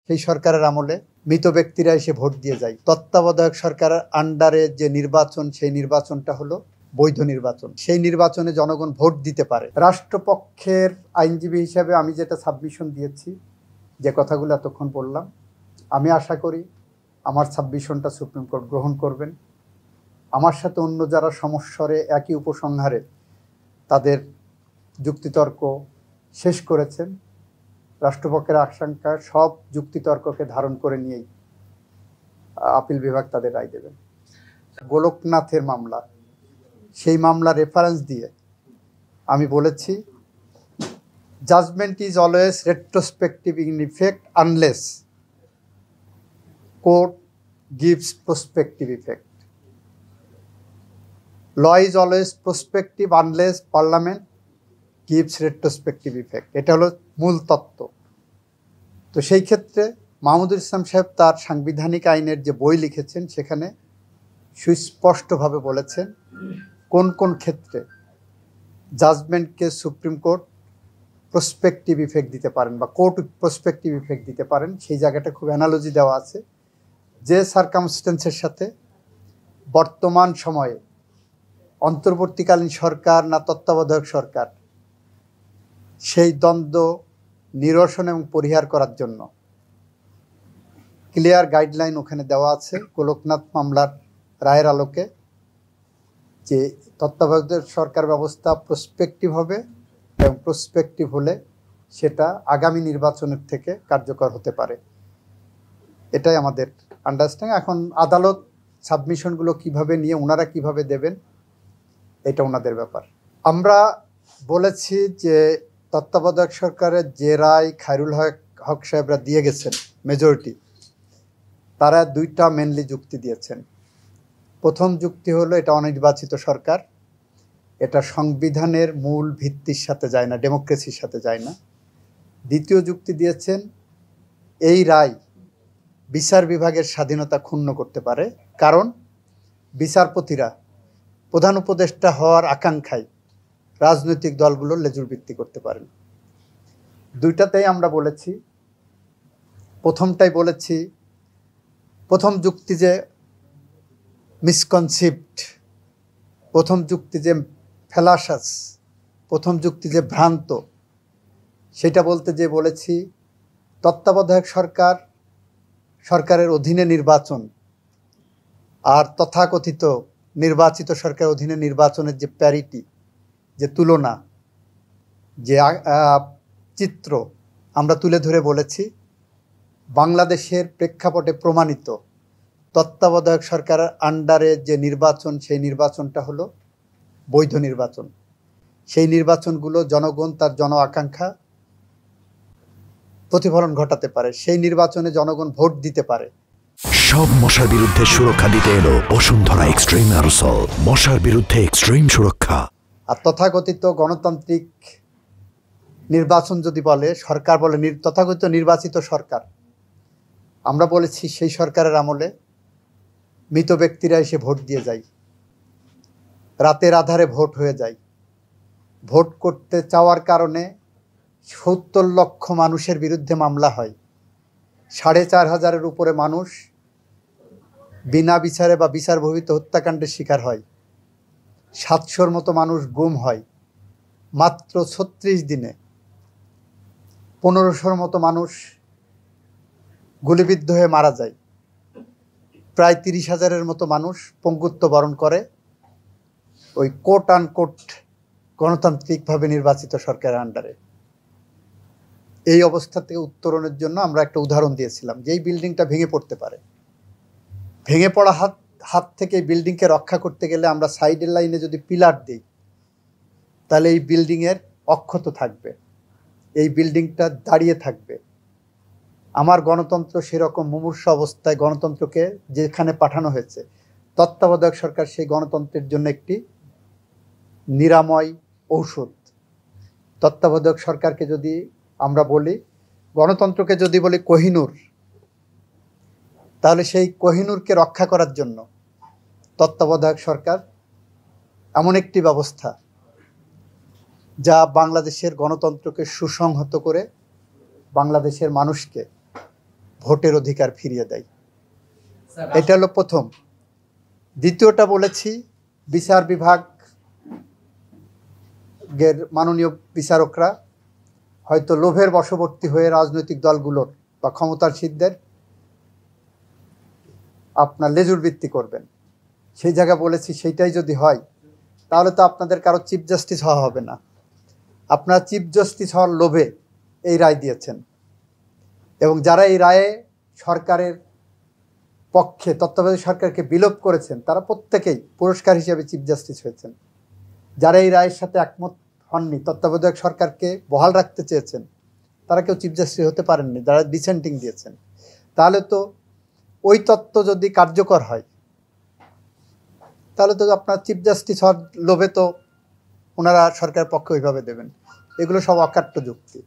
সেই সরকারের আমলে মৃত ব্যক্তিরা এসে ভোট দিয়ে যায়। তত্ত্বাবধায়ক সরকারের আন্ডারে যে নির্বাচন, সেই নির্বাচনটা হলো বৈধ নির্বাচন। সেই নির্বাচনে জনগণ ভোট দিতে পারে। রাষ্ট্রপক্ষের আইনজীবী হিসাবে আমি যেটা সাবমিশন দিয়েছি, যে কথাগুলো এতক্ষণ বললাম, আমি আশা করি আমার সাবমিশনটা সুপ্রিম কোর্ট গ্রহণ করবেন। আমার সাথে অন্য যারা সমস্বরে একই উপসংহারে তাদের যুক্তিতর্ক শেষ করেছেন, রাষ্ট্রপক্ষের আশঙ্কা সব যুক্তিতর্ককে ধারণ করে নিয়েই আপিল বিভাগ তাদের রায় দেবেন। গোলকনাথের মামলা, সেই মামলা রেফারেন্স দিয়ে আমি বলেছি, judgment is always retrospective in effect unless court gives prospective effect. Law is always prospective unless parliament gives retrospective effect. এটা হলো মূল তত্ত্ব। তো সেই ক্ষেত্রে মাহমুদুল ইসলাম সাহেব তার সাংবিধানিক আইনের যে বই লিখেছেন, সেখানে সুস্পষ্টভাবে বলেছেন কোন কোন ক্ষেত্রে জাজমেন্টকে সুপ্রিম কোর্ট প্রসপেক্টিভ ইফেক্ট দিতে পারেন বা কোর্ট প্রসপেক্টিভ ইফেক্ট দিতে পারেন। সেই জায়গাটা খুব অ্যানালজি দেওয়া আছে, যে সার্কামস্টেন্সের সাথে বর্তমান সময়ে অন্তর্বর্তীকালীন সরকার না তত্ত্বাবধায়ক সরকার, সেই দ্বন্দ্ব নিরসন এবং পরিহার করার জন্য ক্লিয়ার গাইডলাইন ওখানে দেওয়া আছে গোলকনাথ মামলার রায়ের আলোকে, যে তত্ত্বাবধায়ক সরকার ব্যবস্থা প্রসপেক্টিভ হবে এবং প্রসপেক্টিভ হলে সেটা আগামী নির্বাচনের থেকে কার্যকর হতে পারে। এটাই আমাদের আন্ডারস্ট্যান্ডিং। এখন আদালত সাবমিশনগুলো কিভাবে নিয়ে ওনারা কিভাবে দেবেন, এটা ওনাদের ব্যাপার। আমরা বলেছি যে তত্ত্বাবধায়ক সরকারের যে রায় খায়রুল হক সাহেবরা দিয়ে গেছেন মেজরিটি, তারা দুইটা মেনলি যুক্তি দিয়েছেন। প্রথম যুক্তি হলো এটা অনির্বাচিত সরকার, এটা সংবিধানের মূল ভিত্তির সাথে যায় না, ডেমোক্রেসির সাথে যায় না। দ্বিতীয় যুক্তি দিয়েছেন এই রায় বিচার বিভাগের স্বাধীনতা ক্ষুণ্ণ করতে পারে, কারণ বিচারপতিরা প্রধান উপদেষ্টা হওয়ার আকাঙ্ক্ষায় রাজনৈতিক দলগুলোর লেজুর ভিত্তি করতে পারেন। দুইটাতেই আমরা বলেছি, প্রথমটাই বলেছি, প্রথম যুক্তি যে মিসকনসিপ্ট, প্রথম যুক্তি যে ফেলাসাস, প্রথম যুক্তি যে ভ্রান্ত, সেটা বলতে যে বলেছি তত্ত্বাবধায়ক সরকারের অধীনে নির্বাচন আর তথাকথিত নির্বাচিত সরকারের অধীনে নির্বাচনের যে প্যারিটি, যে তুলনা, যে চিত্র আমরা তুলে ধরে বলেছি, বাংলাদেশের প্রেক্ষাপটে প্রমাণিত তত্ত্বাবধায়ক সরকারের আন্ডারে যে নির্বাচন, সেই নির্বাচনটা হলো বৈধ নির্বাচন। সেই নির্বাচনগুলো জনগণ তার জন আকাঙ্ক্ষা প্রতিফলন ঘটাতে পারে, সেই নির্বাচনে জনগণ ভোট দিতে পারে। সব মশার বিরুদ্ধে সুরক্ষা দিতে এলো বসুন্ধরা এক্সট্রিম অ্যারোসল, মশার বিরুদ্ধে এক্সট্রিম সুরক্ষা। আর তথাকথিত গণতান্ত্রিক নির্বাচন যদি বলে, সরকার বলে তথাকথিত নির্বাচিত সরকার, আমরা বলেছি সেই সরকারের আমলে মৃত ব্যক্তিরা এসে ভোট দিয়ে যায়, রাতের আধারে ভোট হয়ে যায়। ভোট করতে চাওয়ার কারণে ৭০ লক্ষ মানুষের বিরুদ্ধে মামলা হয়, ৪,৫০০-এর উপরে মানুষ বিনা বিচারে বা বিচার বহির্ভূত হত্যাকাণ্ডের শিকার হয়, ৭০০-র মতো মানুষ গুম হয়, মাত্র ৩৬ দিনে ১৫০০-র মতো মানুষ গুলিবিদ্ধ হয়ে মারা যায়, প্রায় ৩০,০০০-এর মতো মানুষ পঙ্গুত্ব বরণ করে ওই কোট আনকোট গণতান্ত্রিকভাবে নির্বাচিত সরকারের আন্ডারে। এই অবস্থা থেকে উত্তরণের জন্য আমরা একটা উদাহরণ দিয়েছিলাম, যে এই বিল্ডিংটা ভেঙে পড়তে পারে। ভেঙে পড়া হাত থেকে এই বিল্ডিংকে রক্ষা করতে গেলে আমরা সাইডের লাইনে যদি পিলার দিই, তাহলে এই বিল্ডিংয়ের অক্ষত থাকবে, এই বিল্ডিংটা দাঁড়িয়ে থাকবে। আমার গণতন্ত্র সেরকম মুমূর্ষু অবস্থায় গণতন্ত্রকে যেখানে পাঠানো হয়েছে, তত্ত্বাবধায়ক সরকার সেই গণতন্ত্রের জন্য একটি নিরাময় ঔষধ। তত্ত্বাবধায়ক সরকারকে যদি আমরা বলি, গণতন্ত্রকে যদি বলি কোহিনূর, তাহলে সেই কোহিনূরকে রক্ষা করার জন্য তত্ত্বাবধায়ক সরকার এমন একটি ব্যবস্থা যা বাংলাদেশের গণতন্ত্রকে সুসংহত করে বাংলাদেশের মানুষকে ভোটের অধিকার ফিরিয়ে দেয়। এটা হলো প্রথম। দ্বিতীয়টা বলেছি, বিচার বিভাগের মাননীয় বিচারকরা হয়তো লোভের বশবর্তী হয়ে রাজনৈতিক দলগুলোর বা ক্ষমতাসীনদের আপনার লেজুর বৃত্তি করবেন। সেই জায়গা বলেছি, সেইটাই যদি হয় তাহলে তো আপনাদের কারো চিফ জাস্টিস হওয়া হবে না। আপনারা চিফ জাস্টিস হওয়ার লোভে এই রায় দিয়েছেন, এবং যারা এই রায়ে সরকারের পক্ষে তত্ত্বাবধায়ক সরকারকে বিলোপ করেছেন তারা প্রত্যেকেই পুরস্কার হিসেবে চিফ জাস্টিস হয়েছেন। যারা এই রায়ের সাথে একমত হননি, তত্ত্বাবধায়ক সরকারকে বহাল রাখতে চেয়েছেন, তারা কেউ চিফ জাস্টিস হতে পারেননি, যারা ডিসেন্টিং দিয়েছেন। তাহলে তো ওই তত্ত্ব যদি কার্যকর হয় তাহলে তো আপনার চিফ জাস্টিস হওয়ার লোভে তো ওনারা সরকারের পক্ষে ওইভাবে দেবেন। এগুলো সব অকাট্য যুক্তি।